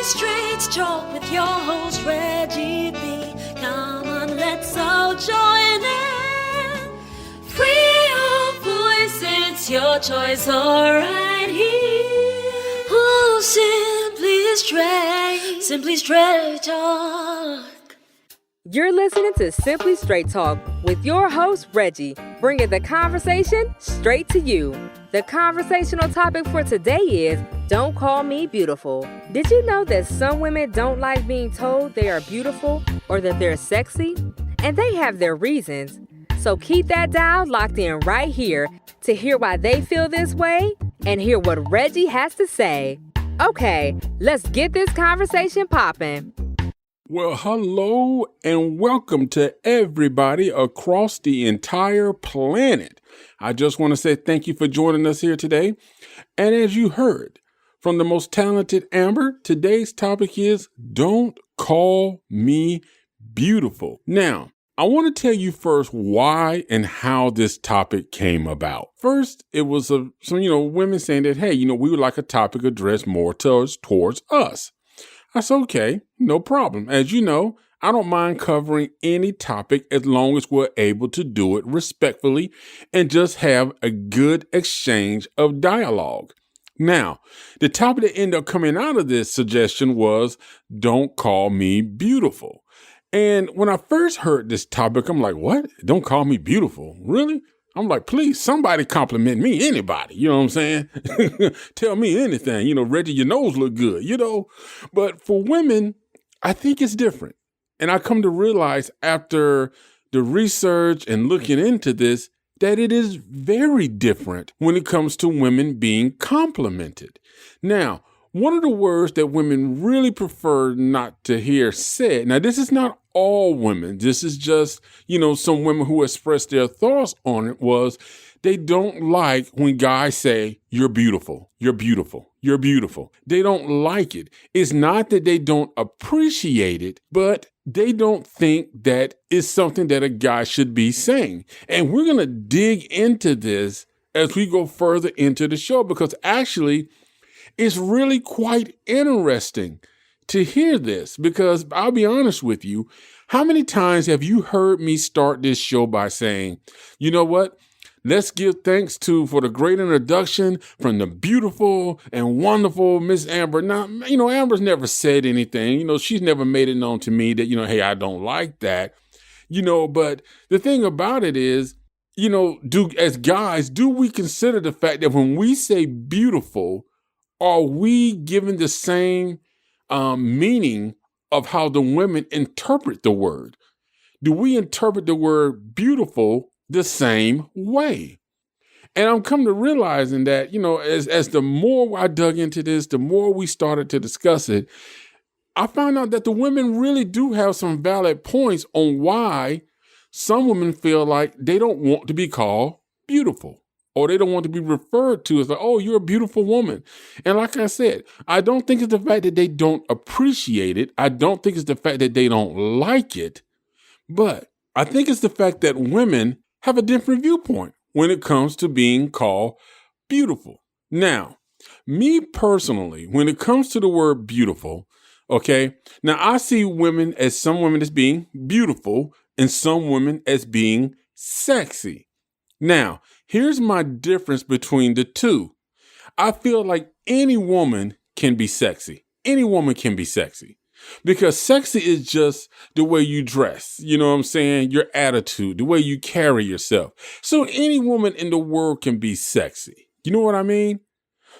Straight Talk with your host, Reggie B. Come on, let's all join in. Free your voice, it's your choice, all right here. Oh, Simply Straight Talk. You're listening to Simply Straight Talk with your host, Reggie, bringing the conversation straight to you. The conversational topic for today is, don't call me beautiful. Did you know that some women don't like being told they are beautiful or that they're sexy? And they have their reasons. So keep that dial locked in right here to hear why they feel this way and hear what Reggie has to say. Okay, let's get this conversation popping. Well, hello and welcome to everybody across the entire planet. I just want to say thank you for joining us here today. And as you heard from the most talented Amber, today's topic is Don't Call Me Beautiful. Now, I want to tell you first why and how this topic came about. First, it was some women saying that, hey, we would like a topic addressed more towards us. That's okay, no problem. As you know, I don't mind covering any topic as long as we're able to do it respectfully and just have a good exchange of dialogue. Now, the topic that ended up coming out of this suggestion was Don't Call Me Beautiful. And when I first heard this topic, I'm like, what? Don't call me beautiful? Really? I'm like, please, somebody compliment me, anybody. You know what I'm saying? Tell me anything. Reggie, your nose look good, But for women, I think it's different. And I come to realize after the research and looking into this, that it is very different when it comes to women being complimented. Now, one of the words that women really prefer not to hear said, now this is not all women, this is just, some women who expressed their thoughts on it, was they don't like when guys say, you're beautiful, you're beautiful, you're beautiful. They don't like it. It's not that they don't appreciate it, but they don't think that it's something that a guy should be saying. And we're going to dig into this as we go further into the show, because actually, it's really quite interesting to hear this, because I'll be honest with you, how many times have you heard me start this show by saying, you know what? Let's give thanks for the great introduction from the beautiful and wonderful Miss Amber. Now, Amber's never said anything. She's never made it known to me that, hey, I don't like that. But the thing about it is, as guys, do we consider the fact that when we say beautiful, are we given the same meaning of how the women interpret the word? Do we interpret the word beautiful the same way? And I'm come to realizing that, as the more I dug into this, the more we started to discuss it, I found out that the women really do have some valid points on why some women feel like they don't want to be called beautiful. Or they don't want to be referred to as like, oh, you're a beautiful woman. And like I said, I don't think it's the fact that they don't appreciate it. I don't think it's the fact that they don't like it. But I think it's the fact that women have a different viewpoint when it comes to being called beautiful. Now, me personally, when it comes to the word beautiful, okay, now I see some women as being beautiful and some women as being sexy. Now, here's my difference between the two. I feel like any woman can be sexy. Any woman can be sexy. Because sexy is just the way you dress. You know what I'm saying? Your attitude, the way you carry yourself. So any woman in the world can be sexy. You know what I mean?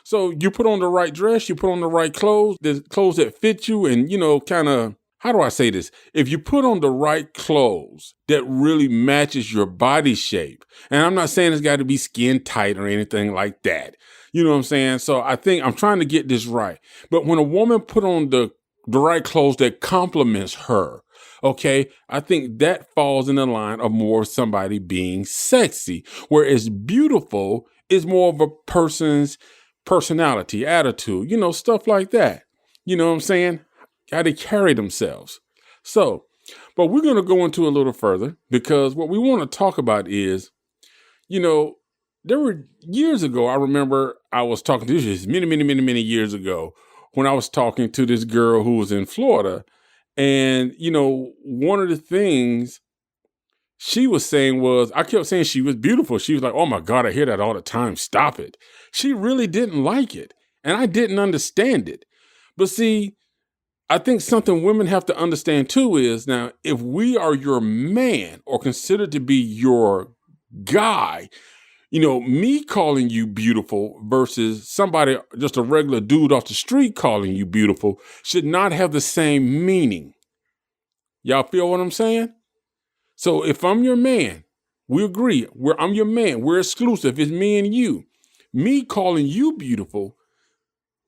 So you put on the right dress, you put on the right clothes, the clothes that fit you and, kind of, how do I say this? If you put on the right clothes that really matches your body shape, and I'm not saying it's got to be skin tight or anything like that. You know what I'm saying? So I think I'm trying to get this right. But when a woman put on the right clothes that complements her, okay, I think that falls in the line of more somebody being sexy, whereas beautiful is more of a person's personality, attitude, stuff like that. You know what I'm saying? How they carry themselves. So, but we're going to go into a little further because what we want to talk about is, there were years ago, I remember I was talking to this many years ago when I was talking to this girl who was in Florida. And, one of the things she was saying was, I kept saying she was beautiful. She was like, oh my God, I hear that all the time. Stop it. She really didn't like it. And I didn't understand it. But see, I think something women have to understand too is, now, if we are your man or considered to be your guy, me calling you beautiful versus somebody, just a regular dude off the street calling you beautiful, should not have the same meaning. Y'all feel what I'm saying? So if I'm your man, we agree, I'm your man, we're exclusive, it's me and you. Me calling you beautiful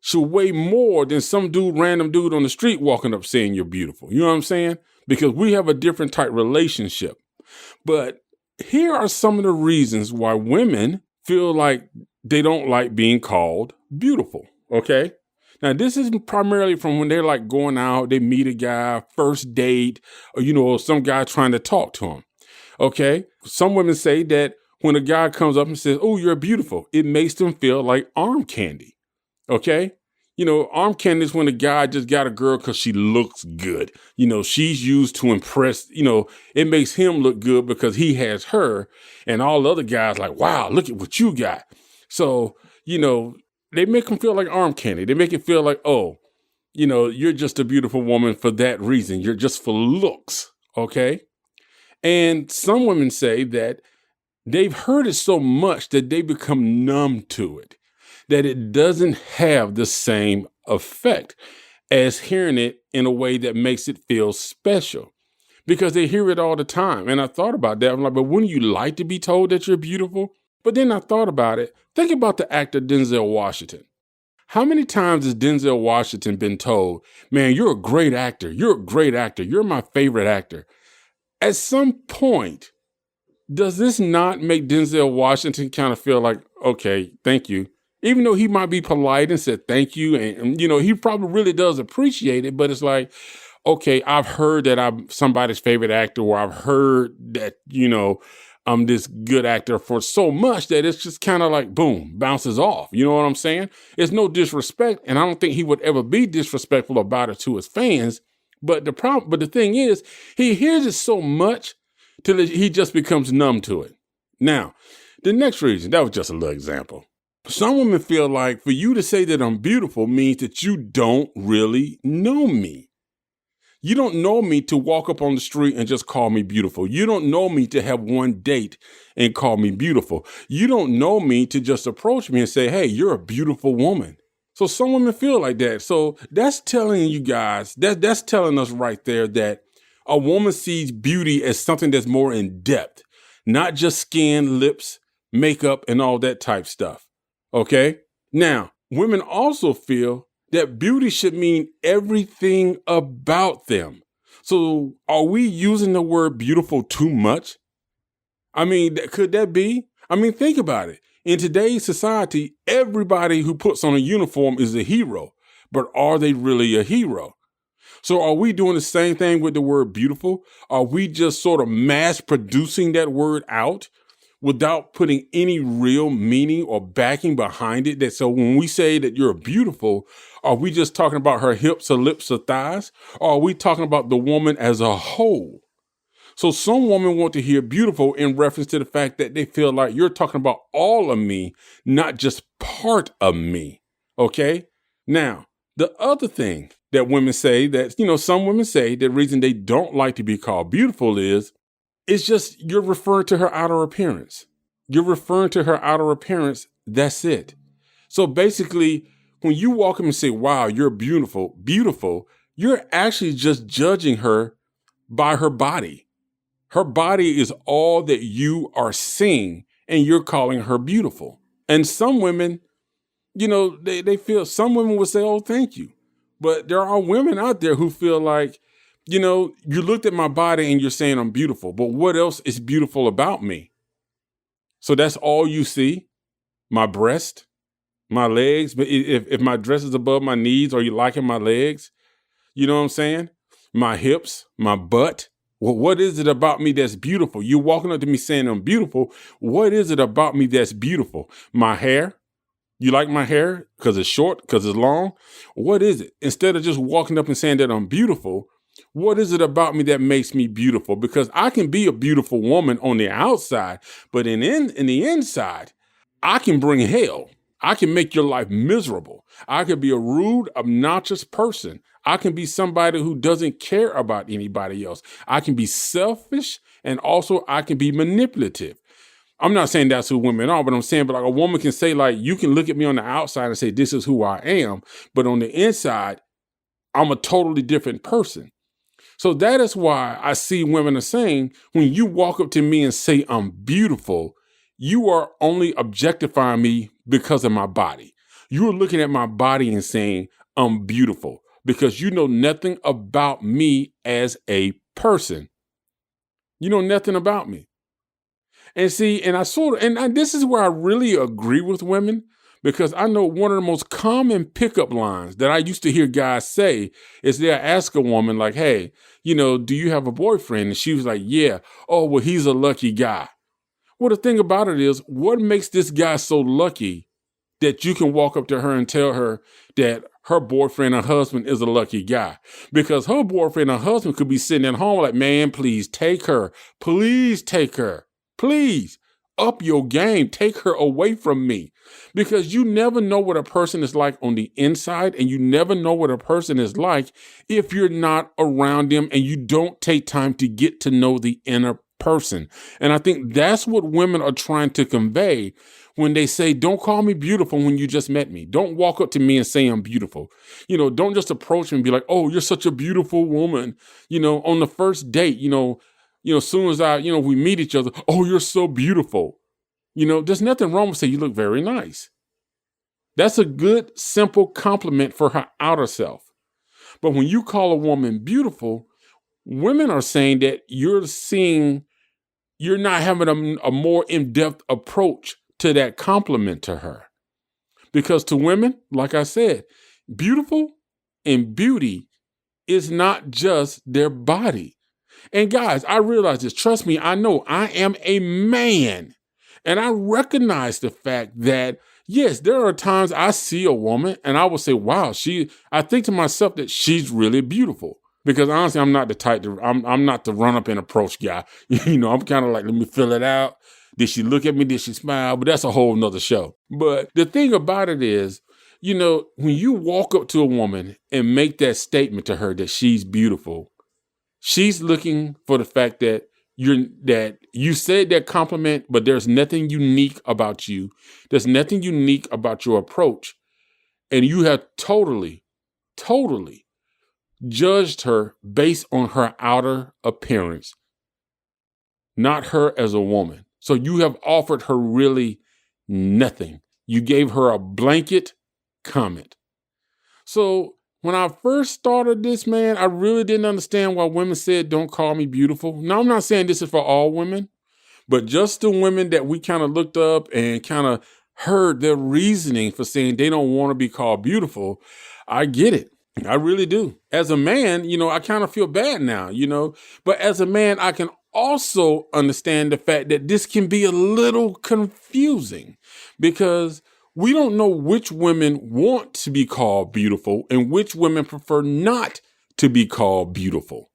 should weigh more than some random dude on the street walking up saying you're beautiful. You know what I'm saying? Because we have a different type relationship. But here are some of the reasons why women feel like they don't like being called beautiful, okay? Now, this is primarily from when they're like going out, they meet a guy, first date, or, some guy trying to talk to them, okay? Some women say that when a guy comes up and says, oh, you're beautiful, it makes them feel like arm candy, okay? Arm candy is when a guy just got a girl because she looks good. She's used to impress, it makes him look good because he has her, and all the other guys like, wow, look at what you got. So, they make them feel like arm candy. They make it feel like, oh, you're just a beautiful woman for that reason. You're just for looks, okay? And some women say that they've heard it so much that they become numb to it, that it doesn't have the same effect as hearing it in a way that makes it feel special, because they hear it all the time. And I thought about that. I'm like, but wouldn't you like to be told that you're beautiful? But then I thought about it. Think about the actor Denzel Washington. How many times has Denzel Washington been told, man, you're a great actor. You're a great actor. You're my favorite actor. At some point, does this not make Denzel Washington kind of feel like, okay, thank you? Even though he might be polite and said thank you, and he probably really does appreciate it, but it's like, okay, I've heard that I'm somebody's favorite actor, or I've heard that, I'm this good actor for so much that it's just kind of like, boom, bounces off. You know what I'm saying? It's no disrespect, and I don't think he would ever be disrespectful about it to his fans. But the thing is, he hears it so much till he just becomes numb to it. Now, the next reason, that was just a little example. Some women feel like for you to say that I'm beautiful means that you don't really know me. You don't know me to walk up on the street and just call me beautiful. You don't know me to have one date and call me beautiful. You don't know me to just approach me and say, hey, you're a beautiful woman. So some women feel like that. So that's telling you guys, that's telling us right there that a woman sees beauty as something that's more in depth, not just skin, lips, makeup, and all that type stuff. Okay? Now, women also feel that beauty should mean everything about them. So are we using the word beautiful too much? I mean, could that be? I mean, think about it. In today's society, everybody who puts on a uniform is a hero, but are they really a hero? So are we doing the same thing with the word beautiful? Are we just sort of mass producing that word out without putting any real meaning or backing behind it? So when we say that you're beautiful, are we just talking about her hips, her lips, her thighs? Or are we talking about the woman as a whole? So some women want to hear beautiful in reference to the fact that they feel like you're talking about all of me, not just part of me. Okay? Now, the other thing that women say that, some women say the reason they don't like to be called beautiful is it's just you're referring to her outer appearance. You're referring to her outer appearance. That's it. So basically, when you walk up and say, wow, you're beautiful, you're actually just judging her by her body. Her body is all that you are seeing, and you're calling her beautiful. And some women, they feel, some women would say, oh, thank you. But there are women out there who feel like, you looked at my body and you're saying I'm beautiful, but what else is beautiful about me? So that's all you see? My breast, my legs. But if my dress is above my knees, are you liking my legs? You know what I'm saying? My hips, my butt. Well, what is it about me that's beautiful? You're walking up to me saying I'm beautiful. What is it about me that's beautiful? My hair? You like my hair because it's short, because it's long? What is it? Instead of just walking up and saying that I'm beautiful, what is it about me that makes me beautiful? Because I can be a beautiful woman on the outside, but in the inside, I can bring hell. I can make your life miserable. I could be a rude, obnoxious person. I can be somebody who doesn't care about anybody else. I can be selfish, and also I can be manipulative. I'm not saying that's who women are, but I'm saying, but like a woman can say, like, you can look at me on the outside and say, this is who I am. But on the inside, I'm a totally different person. So that is why I see women are saying, when you walk up to me and say I'm beautiful, you are only objectifying me because of my body. You're looking at my body and saying I'm beautiful because you know nothing about me as a person. You know nothing about me. And see, and this is where I really agree with women, because I know one of the most common pickup lines that I used to hear guys say is they'll ask a woman like, hey, do you have a boyfriend? And she was like, yeah. Oh, well, he's a lucky guy. Well, the thing about it is, what makes this guy so lucky that you can walk up to her and tell her that her boyfriend or husband is a lucky guy? Because her boyfriend or husband could be sitting at home like, man, please take her. Please take her. Please up your game. Take her away from me. Because you never know what a person is like on the inside, and you never know what a person is like if you're not around them and you don't take time to get to know the inner person. And I think that's what women are trying to convey when they say, don't call me beautiful when you just met me. Don't walk up to me and say I'm beautiful. Don't just approach me and be like, oh, you're such a beautiful woman. On the first date, as soon as we meet each other, oh, you're so beautiful. There's nothing wrong with saying you look very nice. That's a good, simple compliment for her outer self. But when you call a woman beautiful, women are saying that you're not having a more in-depth approach to that compliment to her. Because to women, like I said, beautiful and beauty is not just their body. And guys, I realize this. Trust me, I know I am a man. And I recognize the fact that, yes, there are times I see a woman and I will say, wow, I think to myself that she's really beautiful. Because honestly, I'm not the type I'm not the run up and approach guy. I'm kind of like, let me fill it out. Did she look at me? Did she smile? But that's a whole nother show. But the thing about it is, when you walk up to a woman and make that statement to her that she's beautiful, she's looking for the fact that you said that compliment, but there's nothing unique about you. There's nothing unique about your approach. And you have totally judged her based on her outer appearance, not her as a woman. So you have offered her really nothing. You gave her a blanket comment. So when I first started this, man, I really didn't understand why women said, don't call me beautiful. Now, I'm not saying this is for all women, but just the women that we kind of looked up and kind of heard their reasoning for saying they don't want to be called beautiful, I get it. I really do. As a man, I kind of feel bad now, but as a man, I can also understand the fact that this can be a little confusing because we don't know which women want to be called beautiful and which women prefer not to be called beautiful.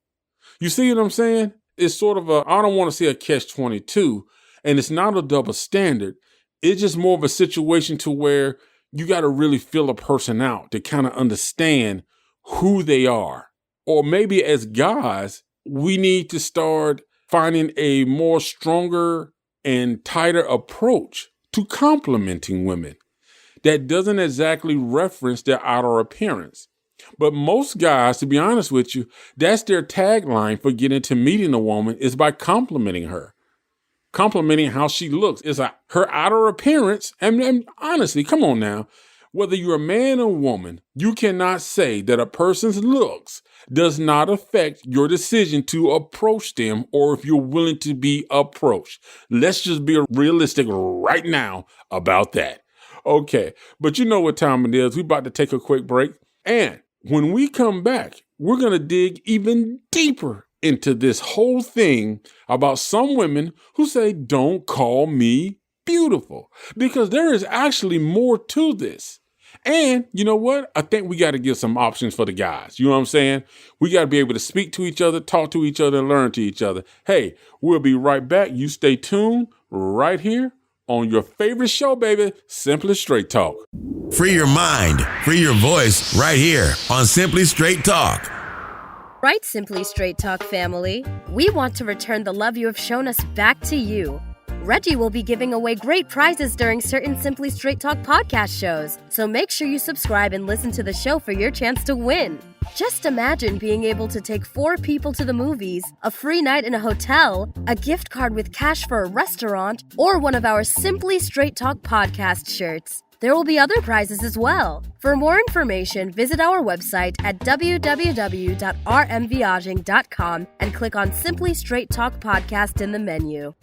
You see what I'm saying? It's sort of I don't want to say a catch-22, and it's not a double standard. It's just more of a situation to where you got to really feel a person out to kind of understand who they are. Or maybe as guys, we need to start finding a more stronger and tighter approach to complimenting women that doesn't exactly reference their outer appearance. But most guys, to be honest with you, that's their tagline for getting to meeting a woman is by complimenting her. Complimenting how she looks. It's her outer appearance. And honestly, come on now. Whether you're a man or woman, you cannot say that a person's looks does not affect your decision to approach them or if you're willing to be approached. Let's just be realistic right now about that. Okay, but you know what time it is. We're about to take a quick break. And when we come back, we're going to dig even deeper into this whole thing about some women who say, don't call me beautiful, because there is actually more to this. And you know what? I think we got to give some options for the guys. You know what I'm saying? We got to be able to speak to each other, talk to each other, and learn to each other. Hey, we'll be right back. You stay tuned right here on your favorite show, baby, Simply Straight Talk. Free your mind, free your voice right here on Simply Straight Talk. Right, Simply Straight Talk family. We want to return the love you have shown us back to you. Reggie will be giving away great prizes during certain Simply Straight Talk podcast shows, so make sure you subscribe and listen to the show for your chance to win. Just imagine being able to take 4 people to the movies, a free night in a hotel, a gift card with cash for a restaurant, or one of our Simply Straight Talk podcast shirts. There will be other prizes as well. For more information, visit our website at www.rmviaging.com and click on Simply Straight Talk Podcast in the menu.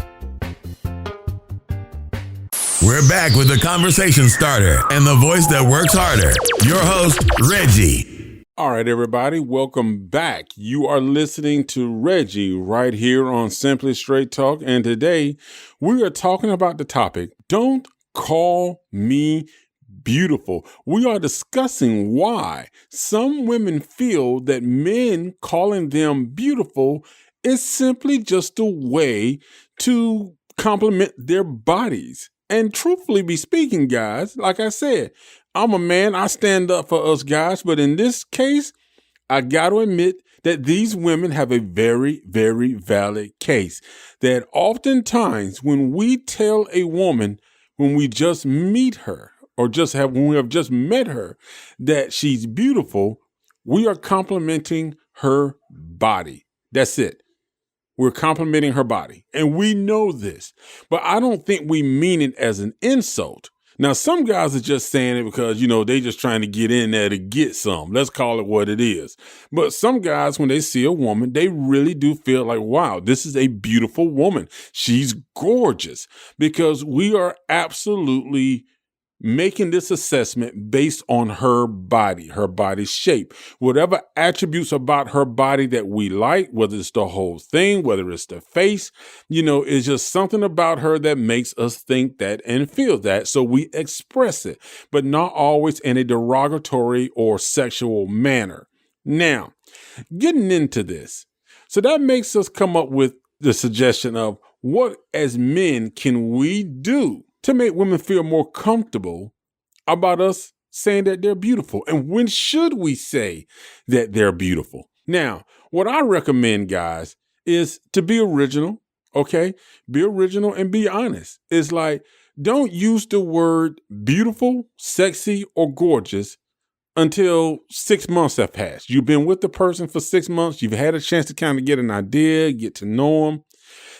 We're back with the conversation starter and the voice that works harder. Your host, Reggie. All right, everybody, welcome back. You are listening to Reggie right here on Simply Straight Talk. And today we are talking about the topic, Don't Call Me Beautiful. We are discussing why some women feel that men calling them beautiful is simply just a way to compliment their bodies. And truthfully be speaking, guys, like I said, I'm a man. I stand up for us guys. But in this case, I got to admit that these women have a very, very valid case. That oftentimes when we tell a woman, when we just meet her or when we have just met her, that she's beautiful, we are complimenting her body. That's it. We're complimenting her body. And we know this, but I don't think we mean it as an insult. Now, some guys are just saying it because, they just trying to get in there to get some. Let's call it what it is. But some guys, when they see a woman, they really do feel like, wow, this is a beautiful woman. She's gorgeous, because we are absolutely making this assessment based on her body shape, whatever attributes about her body that we like, whether it's the whole thing, whether it's the face, it's just something about her that makes us think that and feel that. So we express it, but not always in a derogatory or sexual manner. Now, getting into this, so that makes us come up with the suggestion of what as men can we do to make women feel more comfortable about us saying that they're beautiful. And when should we say that they're beautiful? Now, what I recommend, guys, is to be original, okay? Be original and be honest. It's like, don't use the word beautiful, sexy, or gorgeous until 6 months have passed. You've been with the person for 6 months. You've had a chance to kind of get an idea, get to know them.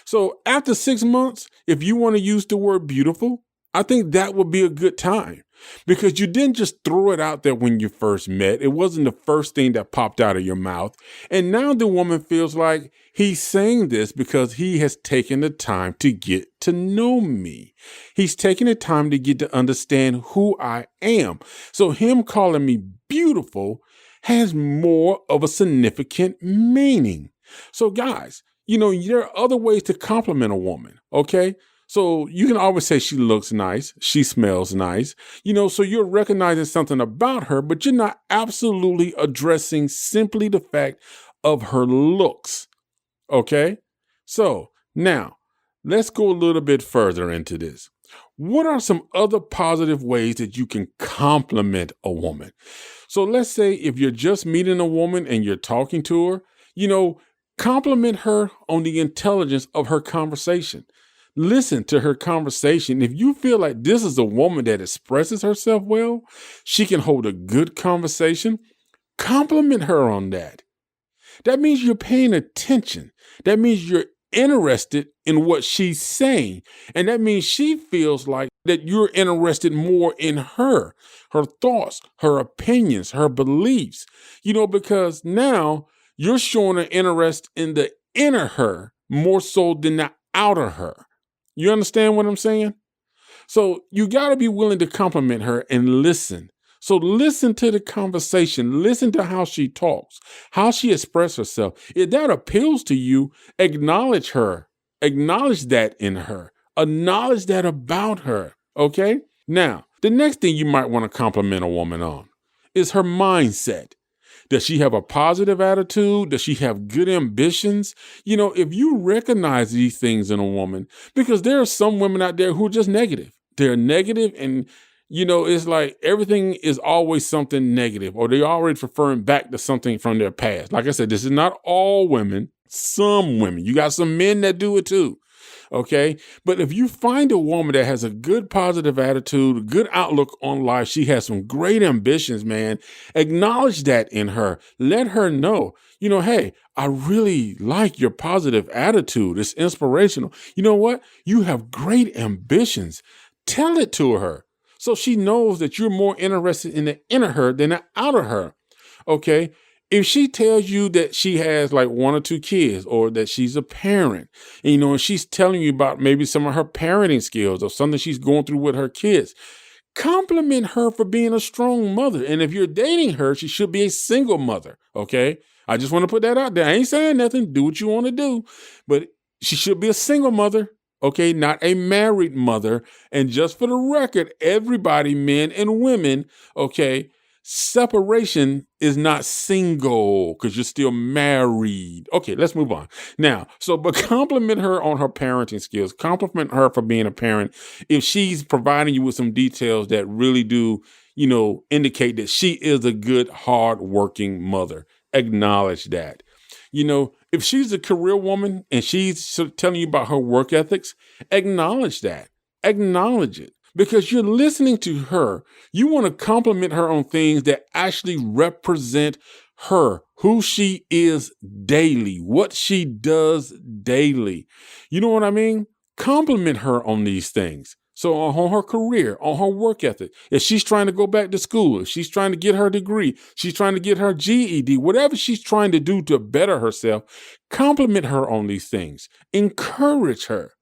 So after 6 months, if you want to use the word beautiful, I think that would be a good time, because you didn't just throw it out there when you first met. It wasn't the first thing that popped out of your mouth. And now the woman feels like he's saying this because he has taken the time to get to know me. He's taken the time to get to understand who I am. So him calling me beautiful has more of a significant meaning. So guys, there are other ways to compliment a woman, okay? So you can always say she looks nice, she smells nice, so you're recognizing something about her, but you're not absolutely addressing simply the fact of her looks, okay? So now let's go a little bit further into this. What are some other positive ways that you can compliment a woman? So let's say if you're just meeting a woman and you're talking to her, compliment her on the intelligence of her conversation. Listen to her conversation. If you feel like this is a woman that expresses herself well, she can hold a good conversation, compliment her on that. That means you're paying attention. That means you're interested in what she's saying. And that means she feels like that you're interested more in her thoughts, her opinions, her beliefs, because now you're showing an interest in the inner her more so than the outer her. You understand what I'm saying? So you got to be willing to compliment her and listen. So listen to the conversation. Listen to how she talks, how she expresses herself. If that appeals to you, acknowledge her. Acknowledge that in her. Acknowledge that about her, okay? Now, the next thing you might want to compliment a woman on is her mindset. Does she have a positive attitude? Does she have good ambitions? If you recognize these things in a woman, because there are some women out there who are just negative. They're negative and, it's like everything is always something negative, or they're always referring back to something from their past. Like I said, this is not all women, some women. You got some men that do it too. Okay. But if you find a woman that has a good positive attitude, a good outlook on life, she has some great ambitions, man, acknowledge that in her. Let her know, hey, I really like your positive attitude. It's inspirational. You know what? You have great ambitions. Tell it to her so she knows that you're more interested in the inner her than the outer her. Okay. If she tells you that she has like 1 or 2 kids, or that she's a parent, and she's telling you about maybe some of her parenting skills or something she's going through with her kids, compliment her for being a strong mother. And if you're dating her, she should be a single mother. Okay. I just want to put that out there. I ain't saying nothing. Do what you want to do, but she should be a single mother. Okay. Not a married mother. And just for the record, everybody, men and women, okay, separation is not single because you're still married. Okay, let's move on. Now, but compliment her on her parenting skills. Compliment her for being a parent. If she's providing you with some details that really do, indicate that she is a good, hard-working mother, acknowledge that. If she's a career woman and she's telling you about her work ethics, acknowledge that. Acknowledge it. Because you're listening to her. You want to compliment her on things that actually represent her, who she is daily, what she does daily. You know what I mean? Compliment her on these things. So on her career, on her work ethic, if she's trying to go back to school, if she's trying to get her degree, she's trying to get her GED, whatever she's trying to do to better herself, compliment her on these things. Encourage her.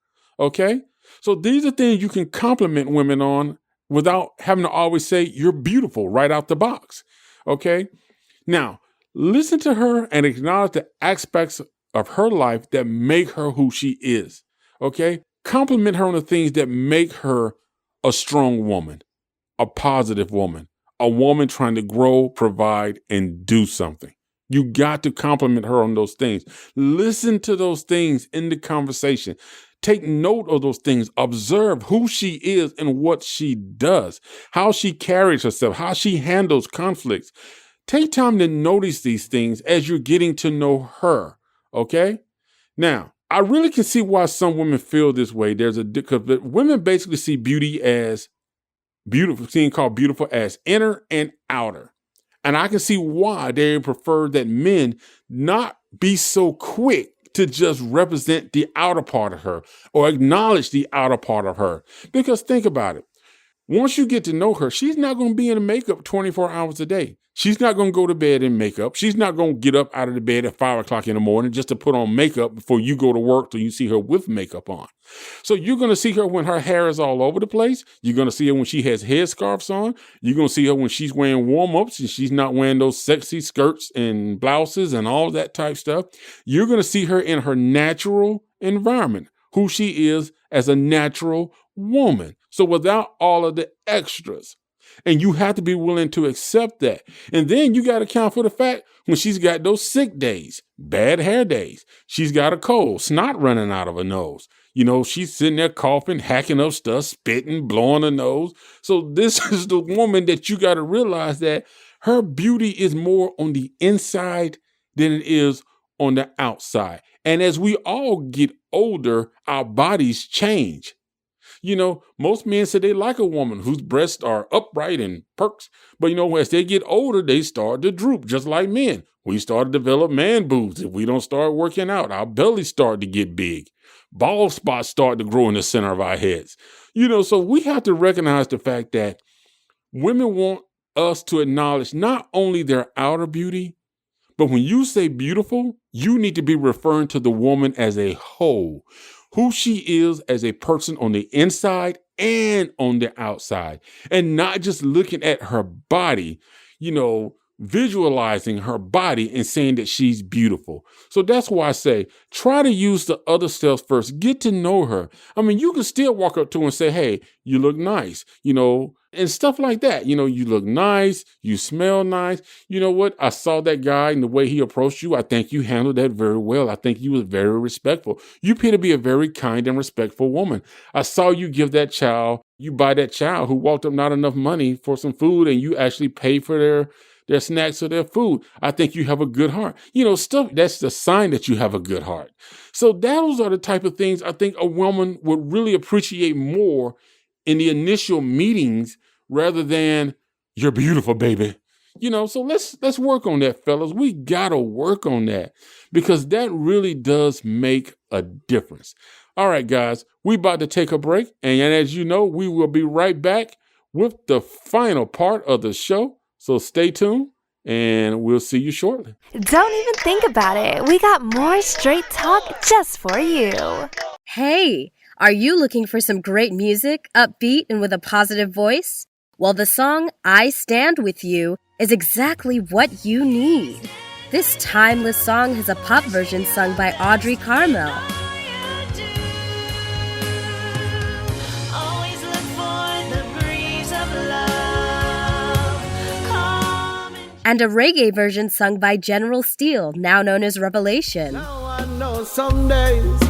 Okay? So these are things you can compliment women on without having to always say you're beautiful right out the box. Okay. Now, listen to her and acknowledge the aspects of her life that make her who she is. Okay. Compliment her on the things that make her a strong woman, a positive woman, a woman trying to grow, provide, and do something. You got to compliment her on those things. Listen to those things in the conversation. Take note of those things. Observe who she is and what she does, how she carries herself, how she handles conflicts. Take time to notice these things as you're getting to know her. Okay? Now, I really can see why some women feel this way. Because women basically see beauty as beautiful, being called beautiful as inner and outer. And I can see why they prefer that men not be so quick to just represent the outer part of her or acknowledge the outer part of her. Because think about it. Once you get to know her, she's not going to be in makeup 24 hours a day. She's not going to go to bed in makeup. She's not going to get up out of the bed at 5 o'clock in the morning just to put on makeup before you go to work till you see her with makeup on. So you're going to see her when her hair is all over the place. You're going to see her when she has headscarves on. You're going to see her when she's wearing warm-ups and she's not wearing those sexy skirts and blouses and all that type stuff. You're going to see her in her natural environment, who she is as a natural woman. So without all of the extras. And you have to be willing to accept that. And then you got to account for the fact when she's got those sick days, bad hair days, she's got a cold, snot running out of her nose. She's sitting there coughing, hacking up stuff, spitting, blowing her nose. So this is the woman that you got to realize that her beauty is more on the inside than it is on the outside. And as we all get older, our bodies change. Most men say they like a woman whose breasts are upright and perks. But, as they get older, they start to droop, just like men. We start to develop man boobs. If we don't start working out, our bellies start to get big. Bald spots start to grow in the center of our heads. So we have to recognize the fact that women want us to acknowledge not only their outer beauty, but when you say beautiful, you need to be referring to the woman as a whole. Who she is as a person on the inside and on the outside, and not just looking at her body, visualizing her body and saying that she's beautiful. So that's why I say, try to use the other steps first. Get to know her. I mean, you can still walk up to her and say, hey, you look nice, and stuff like that. You look nice, you smell nice. You know what? I saw that guy and the way he approached you. I think you handled that very well. I think you was very respectful. You appear to be a very kind and respectful woman. I saw you you buy that child who walked up not enough money for some food, and you actually pay for their snacks or their food. I think you have a good heart. Stuff that's the sign that you have a good heart. So those are the type of things I think a woman would really appreciate more in the initial meetings rather than you're beautiful, baby. So let's work on that, fellas. We gotta work on that because that really does make a difference. All right, guys, we about to take a break. And as you know, we will be right back with the final part of the show. So stay tuned and we'll see you shortly. Don't even think about it. We got more straight talk just for you. Hey, are you looking for some great music, upbeat and with a positive voice? Well, the song I Stand With You is exactly what you need. This timeless song has a pop version sung by Audrey Carmel. And a reggae version sung by General Steele, now known as Revelation. Now I know some days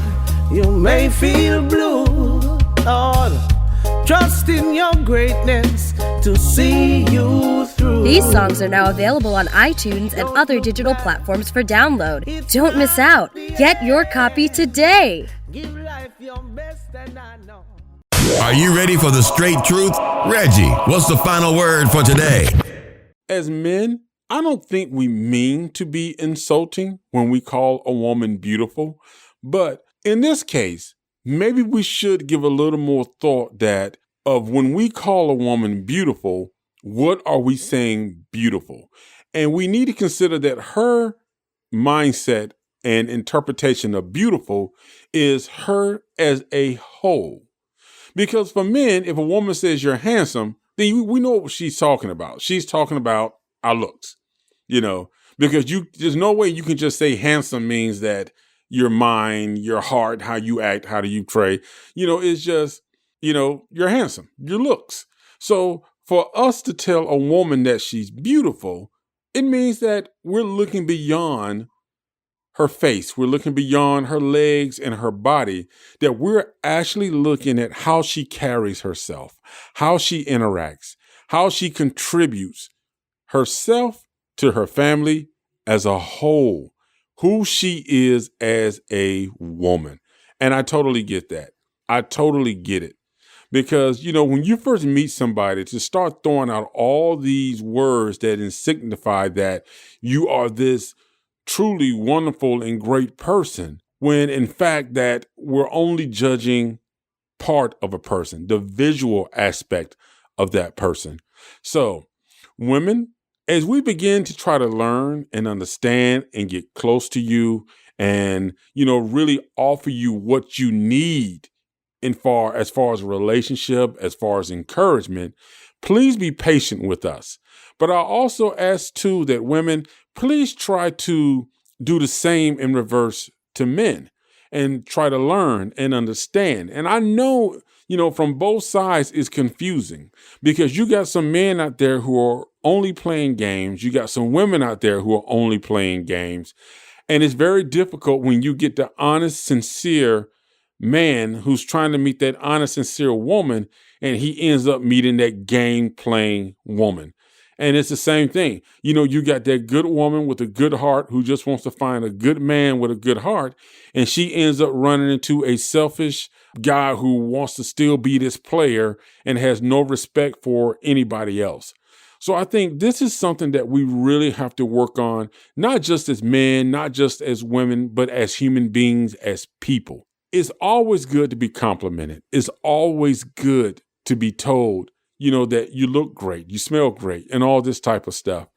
you may feel blue, Lord. Trust in your greatness to see you through. These songs are now available on iTunes and other digital platforms for download. Don't miss out. Get your copy today. Give life your best, and I know. Are you ready for the straight truth? Reggie, what's the final word for today? As men, I don't think we mean to be insulting when we call a woman beautiful. But in this case, maybe we should give a little more thought that of when we call a woman beautiful, what are we saying beautiful? And we need to consider that her mindset and interpretation of beautiful is her as a whole. Because for men, if a woman says you're handsome, then we know what she's talking about. She's talking about our looks, because there's no way you can just say handsome means that your mind, your heart, how you act, how do you pray, it's just, you're handsome, your looks. So for us to tell a woman that she's beautiful, it means that we're looking beyond her face. We're looking beyond her legs and her body, that we're actually looking at how she carries herself, how she interacts, how she contributes herself to her family as a whole, who she is as a woman. And I totally get that. I totally get it. Because, when you first meet somebody, to start throwing out all these words that signify that you are this truly wonderful and great person, when in fact that we're only judging part of a person, the visual aspect of that person. So women, as we begin to try to learn and understand and get close to you and, really offer you what you need as far as a relationship, as far as encouragement, please be patient with us. But I also ask too that women, please try to do the same in reverse to men and try to learn and understand. And I know, from both sides is confusing because you got some men out there who are only playing games. You got some women out there who are only playing games. And it's very difficult when you get the honest, sincere man who's trying to meet that honest, sincere woman, and he ends up meeting that game-playing woman. And it's the same thing. You got that good woman with a good heart who just wants to find a good man with a good heart, and she ends up running into a selfish guy who wants to still be this player and has no respect for anybody else. So I think this is something that we really have to work on, not just as men, not just as women, but as human beings, as people. It's always good to be complimented. It's always good to be told, that you look great, you smell great, and all this type of stuff.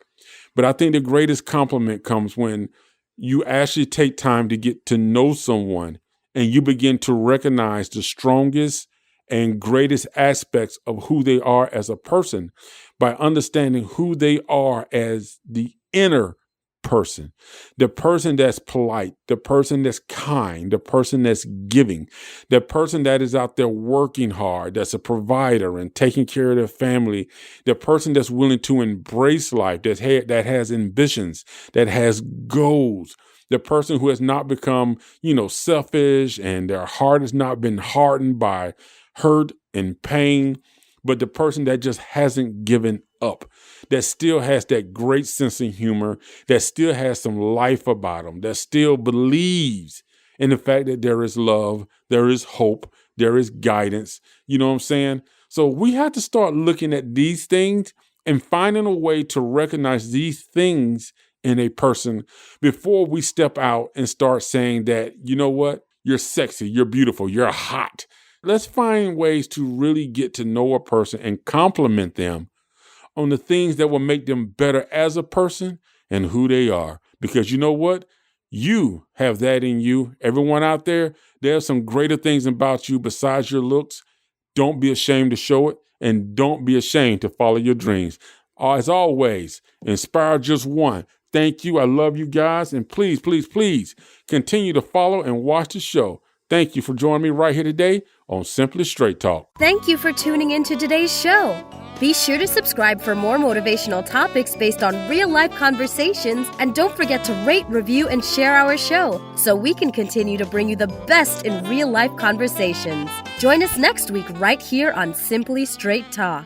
But I think the greatest compliment comes when you actually take time to get to know someone and you begin to recognize the strongest and greatest aspects of who they are as a person by understanding who they are as the inner person, the person that's polite, the person that's kind, the person that's giving, the person that is out there working hard, that's a provider and taking care of their family, the person that's willing to embrace life, that has ambitions, that has goals, the person who has not become, selfish and their heart has not been hardened by hurt and pain, but the person that just hasn't given up, that still has that great sense of humor, that still has some life about them, that still believes in the fact that there is love, there is hope, there is guidance. You know what I'm saying? So we have to start looking at these things and finding a way to recognize these things in a person before we step out and start saying that, you know what, you're sexy, you're beautiful, you're hot. Let's find ways to really get to know a person and compliment them on the things that will make them better as a person and who they are. Because you know what? You have that in you. Everyone out there, there's some greater things about you besides your looks. Don't be ashamed to show it, and don't be ashamed to follow your dreams. As always, inspire just one. Thank you. I love you guys. And please, please, please continue to follow and watch the show. Thank you for joining me right here today on Simply Straight Talk. Thank you for tuning into today's show. Be sure to subscribe for more motivational topics based on real-life conversations, and don't forget to rate, review, and share our show so we can continue to bring you the best in real-life conversations. Join us next week right here on Simply Straight Talk.